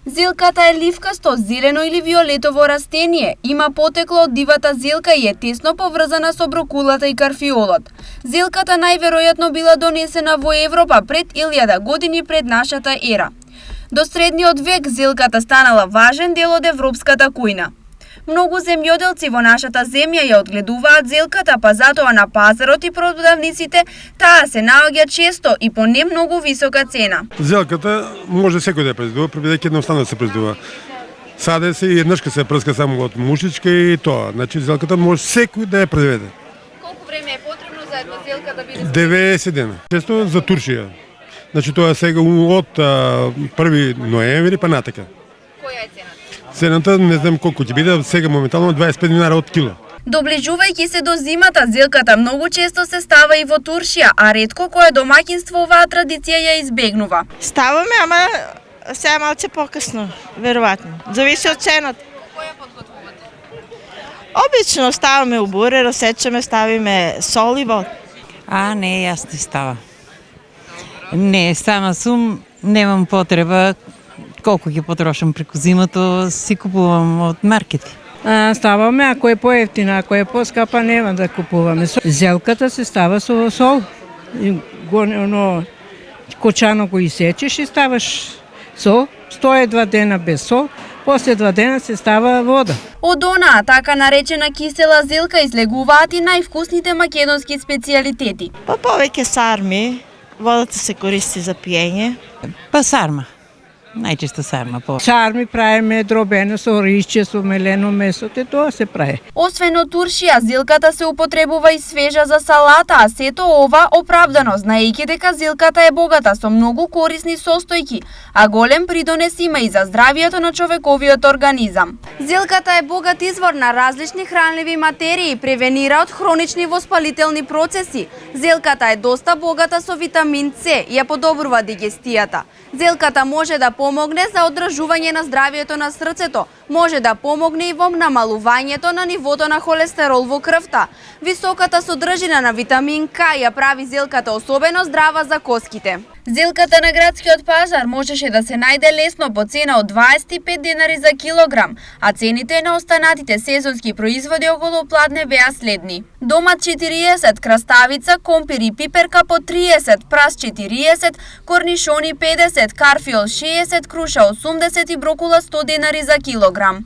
Зелката е ливкасто, зелено или виолетово растение, има потекло од дивата зелка и е тесно поврзана со брокулата и карфиолот. Зелката најверојатно била донесена во Европа пред 1000 години пред нашата ера. До средниот век зелката станала важен дел од европската кујна. Многу земјоделци во нашата земја ја одгледуваат зелката, па затоа на пазарот и продавниците таа се наоѓа често и по не многу висока цена. Зелката може секој да ја произведува, бидејќи едноставно се произведува. Саде се и еднашка се прска само од мушичка и тоа. Значи зелката може секој да ја произведе. Колку време е потребно за една зелка да биде? 90 дена. Често за туршија. Значи тоа сега од 1 ноември па натака. Која е цената? Цената не знам колку ќе биде, сега моментално 25 динари од кило. Доближувајќи се до зимата, зелката многу често се става и во туршија, а ретко кое домаќинство оваа традиција ја избегнува. Ставаме, ама сега малце покасно, веројатно. Зависи од цената. Која подготвувате? Обично ставаме у буре, разсечаме, ставиме сол и вод. Не, јас не става. Не, сама сум, немам потреба. Колку ќе потрошам преку зимата, си купувам од маркети. Ставаме, ако е поевтина, ако е поскапа, нема да купуваме. Зелката се става со сол. Кочано го исечеш и ставаш сол. 102 дена без сол, после 2 дена се става вода. Од онаа така наречена кисела зелка излегуваат и највкусните македонски специјалитети. Па повеќе сарми, водата се користи за пиење. Па сарма. Најчесто сарма по. Сарми правиме дробено со рисче, со мелено месо, тоа се прави. Освен од туршија, зелката се употребува и свежа за салата, а сето ова оправдано, знаејќи дека зелката е богата со многу корисни состојки, а голем придонес има и за здравието на човековиот организам. Зелката е богат извор на различни хранливи материи, превенира од хронични воспалителни процеси. Зелката е доста богата со витамин С и ја подобрува дигестијата. Зелката може да помогне за одржување на здравието на срцето, може да помогне и во намалувањето на нивото на холестерол во крвта. Високата содржина на витамин К ја прави зелката особено здрава за коските. Зелката на градскиот пазар можеше да се најде лесно по цена од 25 денари за килограм, а цените на останатите сезонски производи околу Пладне беа следни. Домат 40, краставица, компир и пиперка по 30, прас 40, корнишони 50, карфиол 60, круша 80 и брокула 100 денари за килограм.